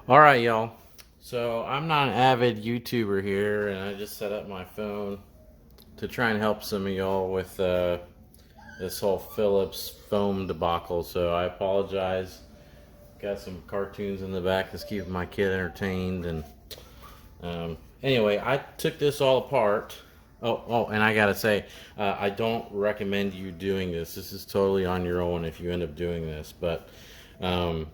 All right, y'all. So I'm not an avid YouTuber here, and I just set up my phone to try and help some of y'all with this whole Philips foam debacle. So I apologize. Got some cartoons in the back that's keeping my kid entertained, and anyway, I took this all apart. And I gotta say, I don't recommend you doing this. This is totally on your own if you end up doing this. But um,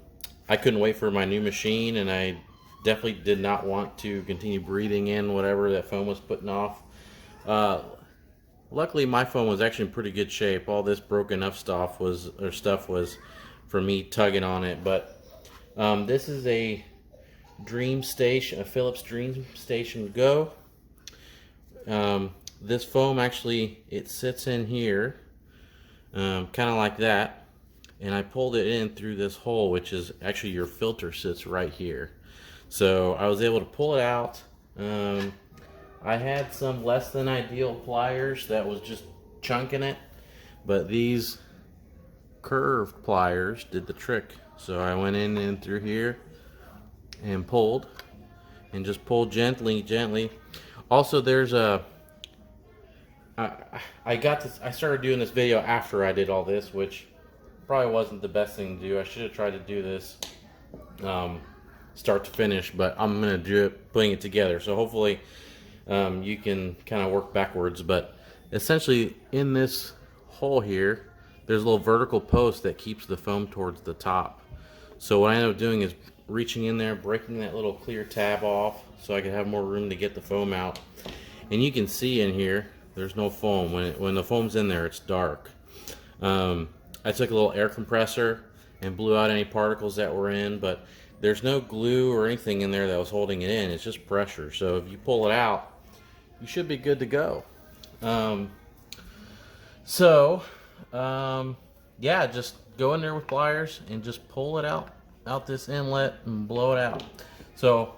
I couldn't wait for my new machine, and I definitely did not want to continue breathing in whatever that foam was putting off. Uh, Luckily, my phone was actually in pretty good shape. All this broken up stuff was for me tugging on it. But this is a Philips DreamStation Go. This foam actually, it sits in here, kind of like that, and I pulled it in through this hole, which is actually your filter sits right here. So I was able to pull it out. I had some less than ideal pliers that was just chunking it, but these curved pliers did the trick. So I went in and through here and pulled, and just pulled gently. Also, there's a I started doing this video after I did all this, which probably wasn't the best thing to do. I should have tried to do this start to finish, but I'm gonna do it putting it together. So hopefully you can kind of work backwards. But essentially, in this hole here, there's a little vertical post that keeps the foam towards the top. So what I ended up doing is reaching in there, breaking that little clear tab off so I could have more room to get the foam out. And you can see in here, there's no foam. When the foam's in there, it's dark. I took a little air compressor and blew out any particles that were in, but there's no glue or anything in there that was holding it in. It's just pressure. So if you pull it out, you should be good to go. Yeah, just go in there with pliers and just pull it out this inlet and blow it out. So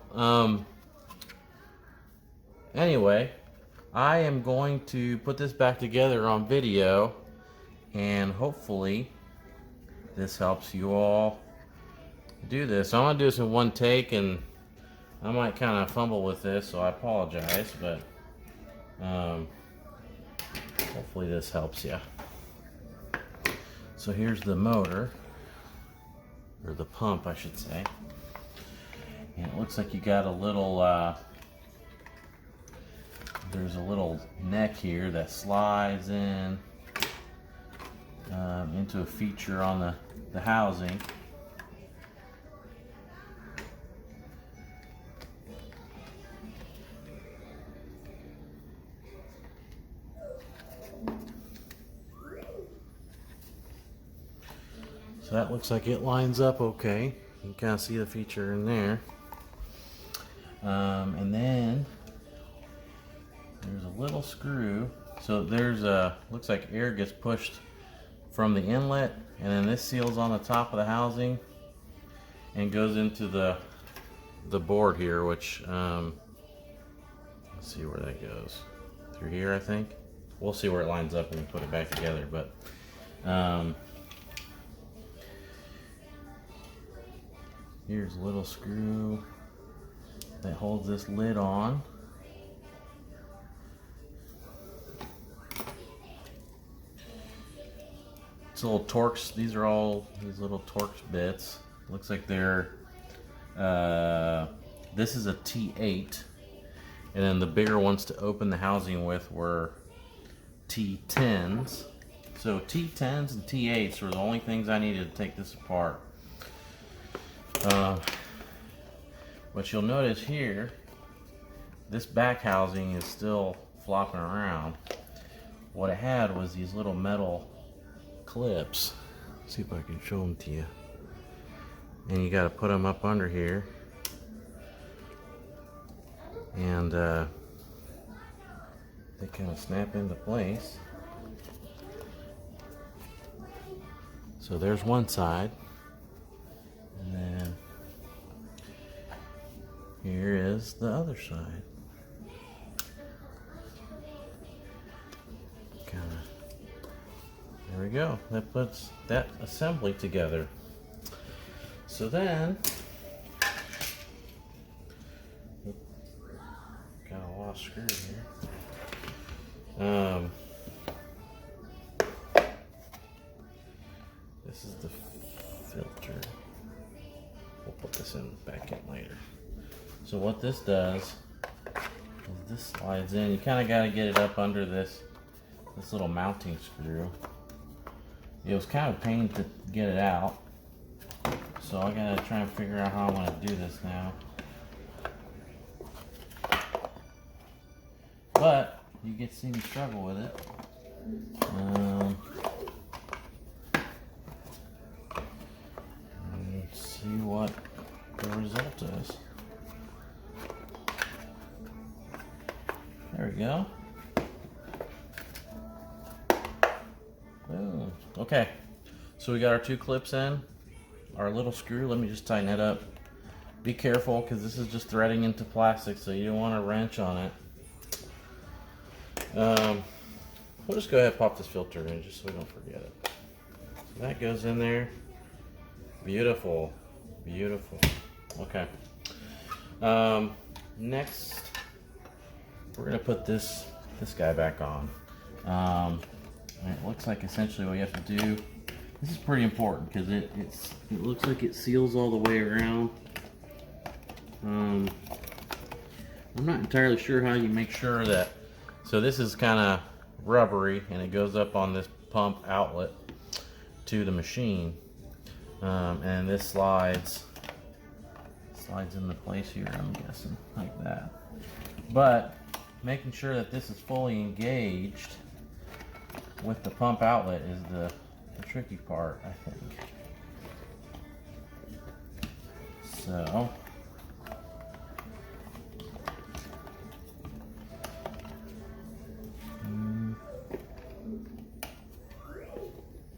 anyway, I am going to put this back together on video, and hopefully this helps you all do this. So I'm gonna do this in one take, and I might kind of fumble with this, so I apologize, but hopefully this helps you. So here's the motor, or the pump I should say, and it looks like you got a little there's a little neck here that slides in into a feature on the housing. So that looks like it lines up okay. You can kind of see the feature in there. And then there's a little screw. So there's looks like air gets pushed from the inlet, and then this seals on the top of the housing and goes into the board here, which let's see where that goes. Through here, I think. We'll see where it lines up when we put it back together, but here's a little screw that holds this lid on. It's little Torx. These are all these little Torx bits. Looks like they're this is a T8, and then the bigger ones to open the housing with were T10s. So T10s and T8s were the only things I needed to take this apart. What you'll notice here, this back housing is still flopping around. What it had was these little metal clips. Let's see if I can show them to you. And you got to put them up under here, and they kind of snap into place. So there's one side, and then here is the other side. Kind of. There we go. That puts that assembly together. So then screw here. This is the filter. We'll put this back in later. So what this does is this slides in. You kind of got to get it up under this little mounting screw. It was kind of a pain to get it out, so I got to try and figure out how I want to do this now. But you get to see me struggle with it. And see what the result is. There we go. Boom. Okay, so we got our 2 clips in, our little screw. Let me just tighten it up. Be careful, because this is just threading into plastic, so you don't want to wrench on it. We'll just go ahead and pop this filter in just so we don't forget it. So that goes in there. Beautiful, beautiful. Okay. Next, we're gonna put this guy back on. It looks like essentially what you have to do. This is pretty important because it looks like it seals all the way around. I'm not entirely sure how you make sure that. So this is kind of rubbery, and it goes up on this pump outlet to the machine, and this slides into place here, I'm guessing, like that. But making sure that this is fully engaged with the pump outlet is the tricky part, I think. So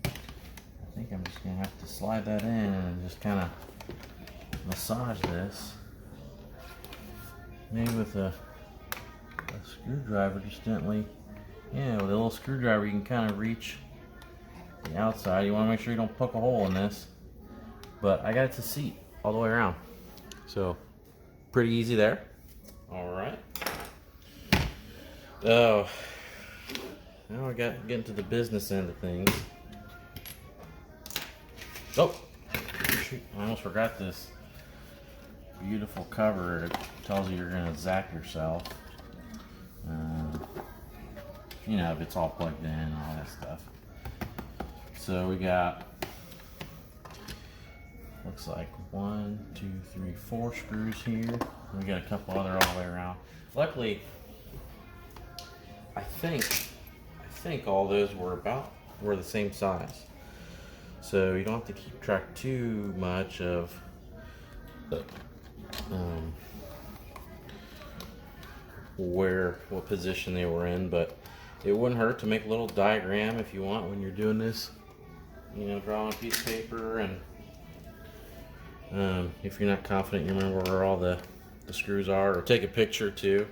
I think I'm just gonna have to slide that in and just kind of massage this. Maybe with a screwdriver, just gently. Yeah, with a little screwdriver you can kind of reach the outside. You want to make sure you don't poke a hole in this. But I got it to seat all the way around. So, pretty easy there. Alright. Oh, now I got to get into the business end of things. Oh, shoot, I almost forgot this beautiful cover. It tells you you're going to zap yourself. You know, if it's all plugged in and all that stuff. So we got, looks like 1, 2, 3, 4 screws here. We got a couple other all the way around. Luckily, I think all those were the same size. So you don't have to keep track too much of what position they were in, but it wouldn't hurt to make a little diagram if you want when you're doing this. You know, draw on a piece of paper, and if you're not confident you remember where all the screws are, or take a picture too,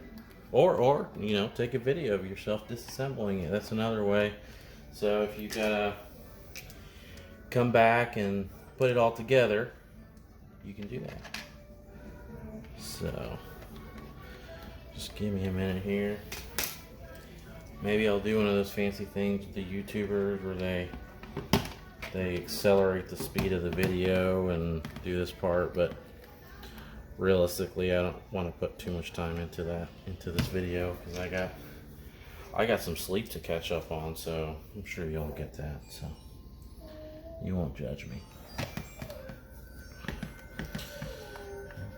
or you know, take a video of yourself disassembling it. That's another way. So if you gotta come back and put it all together, you can do that. So just give me a minute here. Maybe I'll do one of those fancy things with the YouTubers where they accelerate the speed of the video and do this part, but realistically I don't want to put too much time into this video because I got some sleep to catch up on, so I'm sure you'll get that, so you won't judge me.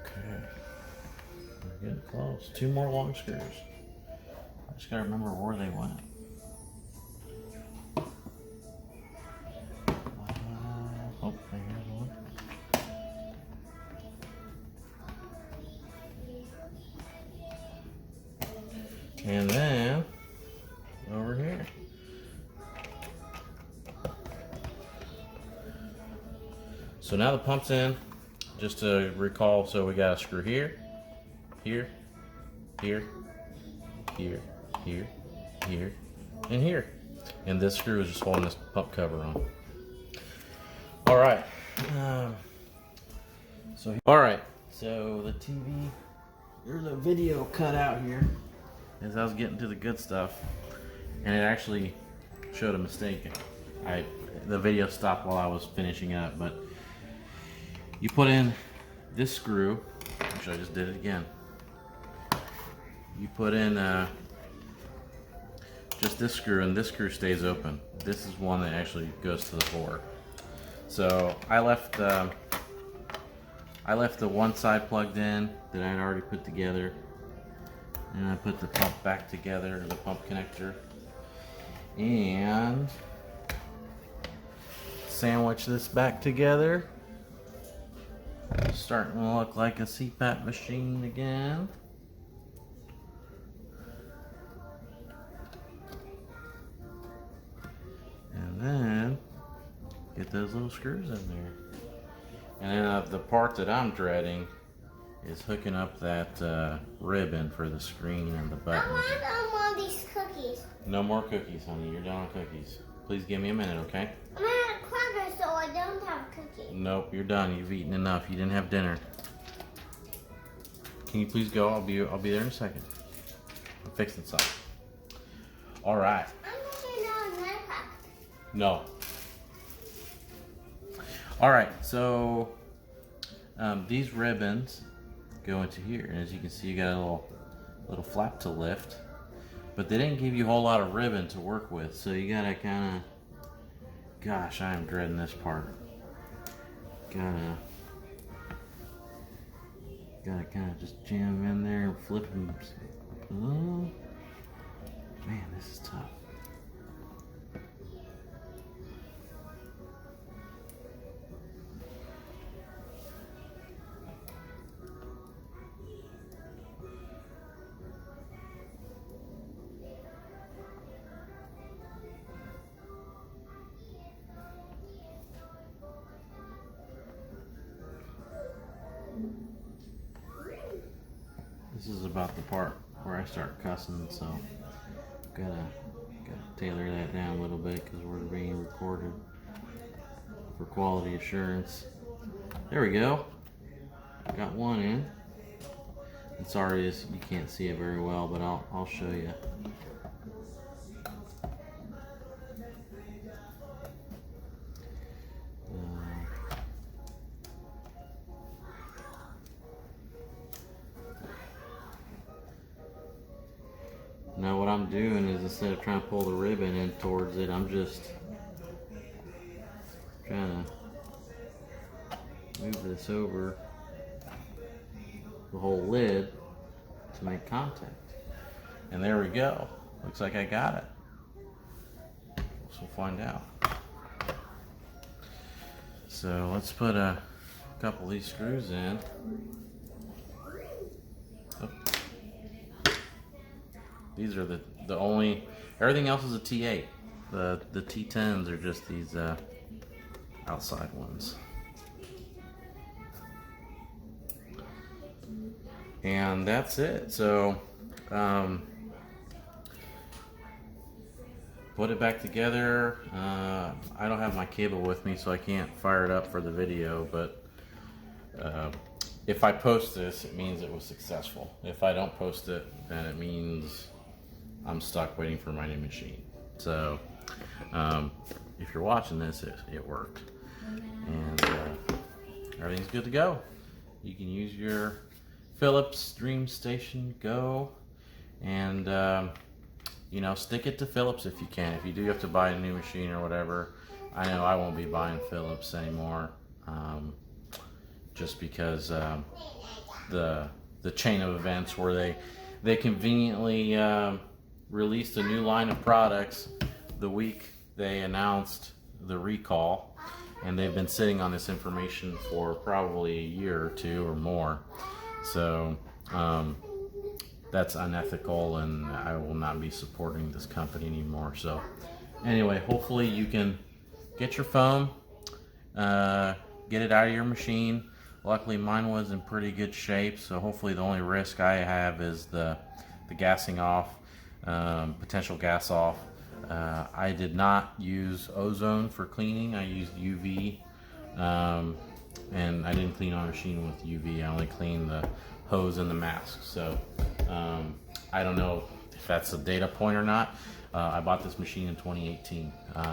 Okay, we're getting close. 2 more long screws. I just gotta remember where they went. Oh, here's one. And then over here. So now the pump's in. Just to recall, so we got a screw here, here, here, here, here, here, and here. And this screw is just holding this pump cover on. Alright. So the TV, there's a video cut out here. as I was getting to the good stuff, and it actually showed a mistake. The video stopped while I was finishing up, but you put in this screw, which I just did it again. You put in just this screw, and this screw stays open. This is one that actually goes to the bore. So I left the one side plugged in that I had already put together, and I put the pump back together, the pump connector, and sandwich this back together. Starting to look like a CPAP machine again. And then get those little screws in there. And then the part that I'm dreading is hooking up that ribbon for the screen and the button. I want all these cookies. No more cookies, honey. You're done on cookies. Please give me a minute, okay? I'm out of crackers, so I don't have cookies. Nope, you're done. You've eaten enough. You didn't have dinner. Can you please go? I'll be there in a second. I'm fixing something. All right. I'm going to another pack. No. All right. So these ribbons go into here, and as you can see, you got a little flap to lift, but they didn't give you a whole lot of ribbon to work with, so you gotta kind of. Gosh, I am dreading this part. Gotta kind of just jam in there and flip them. Oh, man, this is tough. This is about the part where I start cussing, so gotta tailor that down a little bit because we're being recorded for quality assurance. There we go. Got one in. And sorry, you can't see it very well, but I'll show you. Now what I'm doing is, instead of trying to pull the ribbon in towards it, I'm just trying to move this over the whole lid to make contact. And there we go. Looks like I got it. So we'll find out. So let's put a couple of these screws in. Oh. These are the only, everything else is a T8. The T10s are just these outside ones. And that's it. So put it back together. I don't have my cable with me, so I can't fire it up for the video, but if I post this, it means it was successful. If I don't post it, then it means I'm stuck waiting for my new machine. So if you're watching this, it worked. And everything's good to go. You can use your Philips DreamStation Go, and you know, stick it to Philips if you can. If you do have to buy a new machine or whatever, I know I won't be buying Philips anymore, just because the chain of events where they conveniently released a new line of products the week they announced the recall, and they've been sitting on this information for probably a year or two or more. So that's unethical, and I will not be supporting this company anymore. So anyway, hopefully you can get your foam, get it out of your machine. Luckily mine was in pretty good shape, so hopefully the only risk I have is the gassing off, potential gas off. I did not use ozone for cleaning. I used UV, and I didn't clean our machine with UV. I only cleaned the hose and the mask. So I don't know that's a data point or not. I bought this machine in 2018,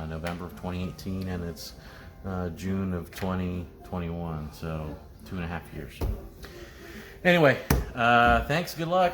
November of 2018, and it's June of 2021, so 2.5 years. Anyway, thanks, good luck.